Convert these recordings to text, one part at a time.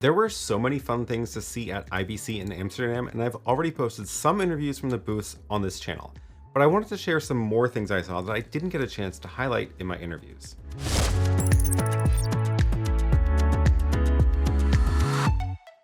There were so many fun things to see at IBC in Amsterdam, and I've already posted some interviews from the booths on this channel, but I wanted to share some more things I saw that I didn't get a chance to highlight in my interviews.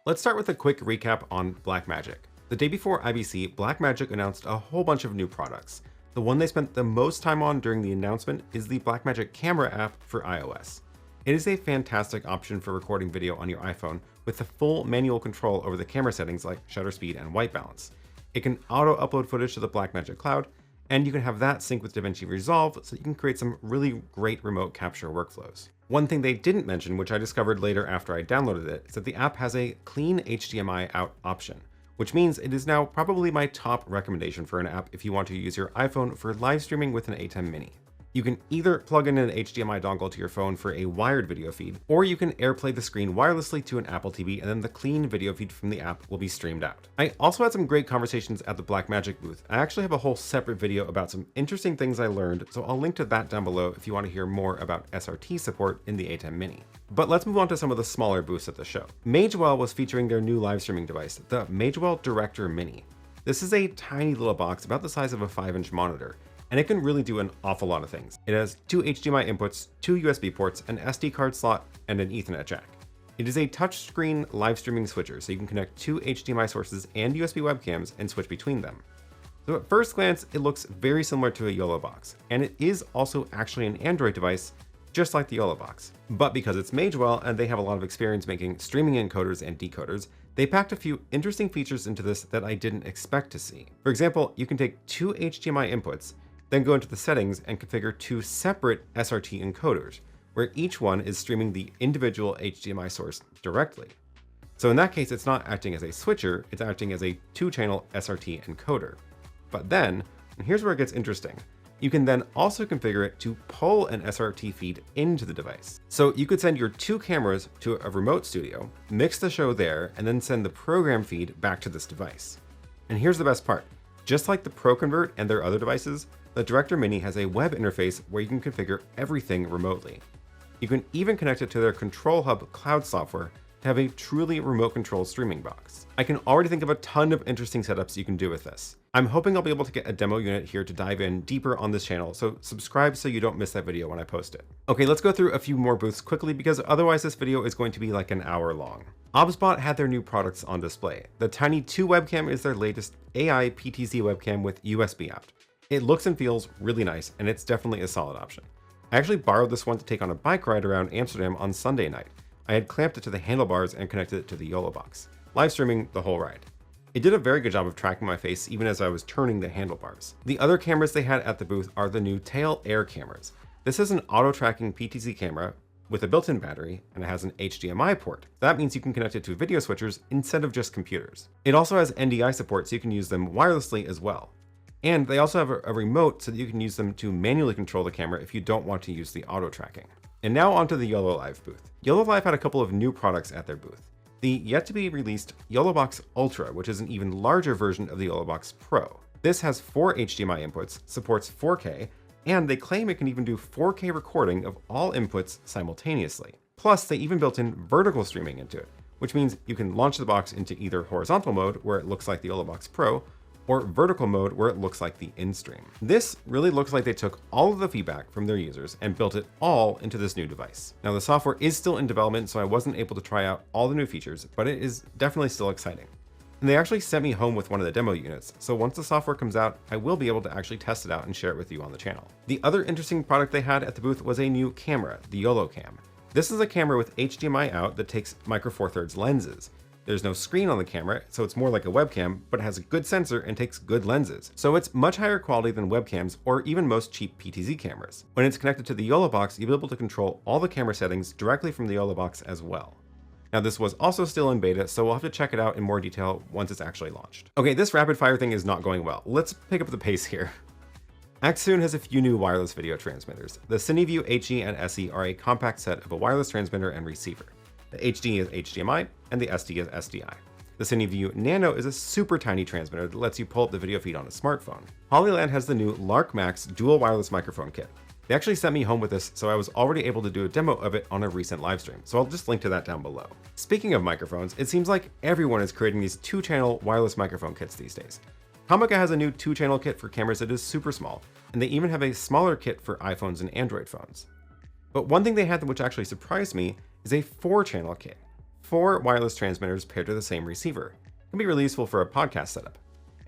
Let's start with a quick recap on Blackmagic. The day before IBC, Blackmagic announced a whole bunch of new products. The one they spent the most time on during the announcement is the Blackmagic Camera App for iOS. It is a fantastic option for recording video on your iPhone with the full manual control over the camera settings like shutter speed and white balance. It can auto-upload footage to the Blackmagic cloud, and you can have that sync with DaVinci Resolve so you can create some really great remote capture workflows. One thing they didn't mention, which I discovered later after I downloaded it, is that the app has a clean HDMI out option, which means it is now probably my top recommendation for an app if you want to use your iPhone for live streaming with an ATEM Mini. You can either plug in an HDMI dongle to your phone for a wired video feed, or you can AirPlay the screen wirelessly to an Apple TV, and then the clean video feed from the app will be streamed out. I also had some great conversations at the Blackmagic booth. I actually have a whole separate video about some interesting things I learned, so I'll link to that down below if you want to hear more about SRT support in the ATEM Mini. But let's move on to some of the smaller booths at the show. Magewell was featuring their new live streaming device, the Magewell Director Mini. This is a tiny little box about the size of a 5-inch monitor, and it can really do an awful lot of things. It has 2 HDMI inputs, 2 USB ports, an SD card slot, and an Ethernet jack. It is a touchscreen live streaming switcher, so you can connect 2 HDMI sources and USB webcams and switch between them. So at first glance, it looks very similar to a YoloBox, and it is also actually an Android device, just like the YoloBox. But because it's Magewell and they have a lot of experience making streaming encoders and decoders, they packed a few interesting features into this that I didn't expect to see. For example, you can take 2 HDMI inputs, then go into the settings and configure 2 separate SRT encoders, where each one is streaming the individual HDMI source directly. So in that case, it's not acting as a switcher, it's acting as a 2-channel SRT encoder. But then, and here's where it gets interesting, you can then also configure it to pull an SRT feed into the device. So you could send your 2 cameras to a remote studio, mix the show there, and then send the program feed back to this device. And here's the best part. Just like the ProConvert and their other devices, the Director Mini has a web interface where you can configure everything remotely. You can even connect it to their Control Hub cloud software to have a truly remote controlled streaming box. I can already think of a ton of interesting setups you can do with this. I'm hoping I'll be able to get a demo unit here to dive in deeper on this channel, so subscribe so you don't miss that video when I post it. Okay, let's go through a few more booths quickly because otherwise this video is going to be like an hour long. OBSBOT had their new products on display. The Tiny 2 webcam is their latest AI PTZ webcam with USB out. It looks and feels really nice, and it's definitely a solid option. I actually borrowed this one to take on a bike ride around Amsterdam on Sunday night. I had clamped it to the handlebars and connected it to the YoloBox, live streaming the whole ride. It did a very good job of tracking my face even as I was turning the handlebars. The other cameras they had at the booth are the new Tail Air cameras. This is an auto-tracking PTZ camera with a built-in battery, and it has an HDMI port. That means you can connect it to video switchers instead of just computers. It also has NDI support, so you can use them wirelessly as well. And they also have a remote so that you can use them to manually control the camera if you don't want to use the auto tracking. And now onto the YoloLiv booth. YoloLiv had a couple of new products at their booth. The yet to be released YoloBox Ultra, which is an even larger version of the YoloBox Pro. This has 4 HDMI inputs, supports 4K, and they claim it can even do 4K recording of all inputs simultaneously. Plus, they even built in vertical streaming into it, which means you can launch the box into either horizontal mode, where it looks like the YoloBox Pro, or vertical mode where it looks like the in-stream. This really looks like they took all of the feedback from their users and built it all into this new device. Now the software is still in development, so I wasn't able to try out all the new features, but it is definitely still exciting. And they actually sent me home with one of the demo units, so once the software comes out, I will be able to actually test it out and share it with you on the channel. The other interesting product they had at the booth was a new camera, the YoloCam. This is a camera with HDMI out that takes Micro Four Thirds lenses. There's no screen on the camera, so it's more like a webcam, but it has a good sensor and takes good lenses. So it's much higher quality than webcams or even most cheap PTZ cameras. When it's connected to the YoloBox, you'll be able to control all the camera settings directly from the YoloBox as well. Now this was also still in beta, so we'll have to check it out in more detail once it's actually launched. Okay, this rapid fire thing is not going well. Let's pick up the pace here. Accsoon has a few new wireless video transmitters. The Cineview HE and SE are a compact set of a wireless transmitter and receiver. The HD is HDMI, and the SD is SDI. The Cineview Nano is a super tiny transmitter that lets you pull up the video feed on a smartphone. Hollyland has the new Lark Max dual wireless microphone kit. They actually sent me home with this, so I was already able to do a demo of it on a recent live stream, so I'll just link to that down below. Speaking of microphones, it seems like everyone is creating these 2-channel wireless microphone kits these days. Comica has a new 2-channel kit for cameras that is super small, and they even have a smaller kit for iPhones and Android phones. But one thing they had which actually surprised me is a 4-channel kit. 4 wireless transmitters paired to the same receiver. It can be really useful for a podcast setup.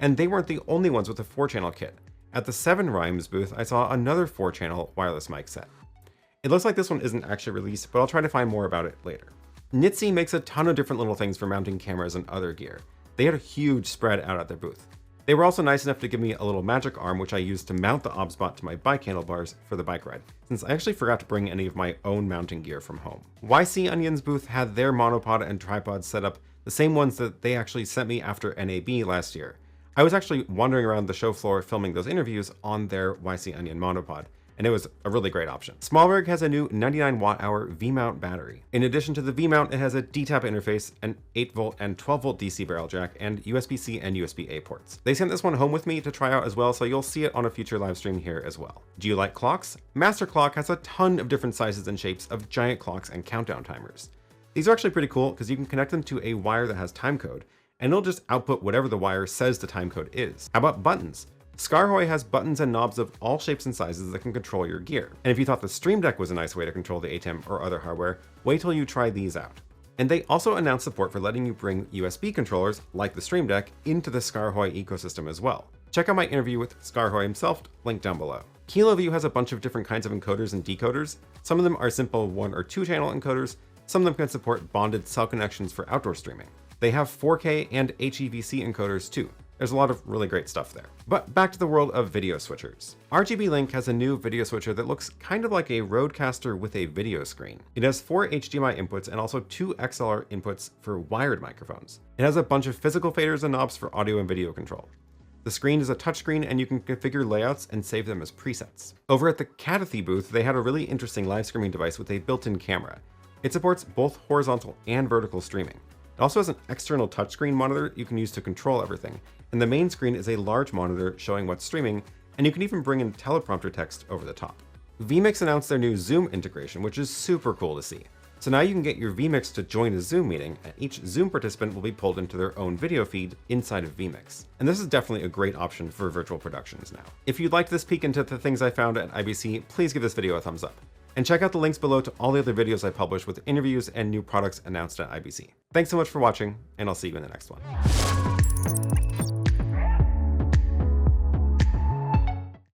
And they weren't the only ones with a 4-channel kit. At the 7 Rhymes booth, I saw another 4-channel wireless mic set. It looks like this one isn't actually released, but I'll try to find more about it later. Nitsy makes a ton of different little things for mounting cameras and other gear. They had a huge spread out at their booth. They were also nice enough to give me a little magic arm which I used to mount the OBSBOT to my bike handlebars for the bike ride, since I actually forgot to bring any of my own mounting gear from home. YC Onion's booth had their monopod and tripod set up, the same ones that they actually sent me after NAB last year. I was actually wandering around the show floor filming those interviews on their YC Onion monopod, and it was a really great option. SmallRig has a new 99 watt-hour V-mount battery. In addition to the V-mount, it has a D-tap interface, an 8V and 12V DC barrel jack, and USB-C and USB-A ports. They sent this one home with me to try out as well, so you'll see it on a future live stream here as well. Do you like clocks? Master Clock has a ton of different sizes and shapes of giant clocks and countdown timers. These are actually pretty cool because you can connect them to a wire that has timecode, and it'll just output whatever the wire says the timecode is. How about buttons? Skaarhoj has buttons and knobs of all shapes and sizes that can control your gear. And if you thought the Stream Deck was a nice way to control the ATEM or other hardware, wait till you try these out. And they also announced support for letting you bring USB controllers, like the Stream Deck, into the Skaarhoj ecosystem as well. Check out my interview with Skaarhoj himself, linked down below. KiloView has a bunch of different kinds of encoders and decoders. Some of them are simple 1 or 2 channel encoders. Some of them can support bonded cell connections for outdoor streaming. They have 4K and HEVC encoders too. There's a lot of really great stuff there. But back to the world of video switchers. RGB Link has a new video switcher that looks kind of like a Rodecaster with a video screen. It has 4 HDMI inputs and also 2 XLR inputs for wired microphones. It has a bunch of physical faders and knobs for audio and video control. The screen is a touchscreen and you can configure layouts and save them as presets. Over at the Cathy booth, they had a really interesting live streaming device with a built-in camera. It supports both horizontal and vertical streaming. It also has an external touchscreen monitor you can use to control everything, and the main screen is a large monitor showing what's streaming, and you can even bring in teleprompter text over the top. vMix announced their new Zoom integration, which is super cool to see. So now you can get your vMix to join a Zoom meeting, and each Zoom participant will be pulled into their own video feed inside of vMix. And this is definitely a great option for virtual productions now. If you'd like this peek into the things I found at IBC, please give this video a thumbs up. And check out the links below to all the other videos I publish with interviews and new products announced at IBC. Thanks so much for watching, and I'll see you in the next one.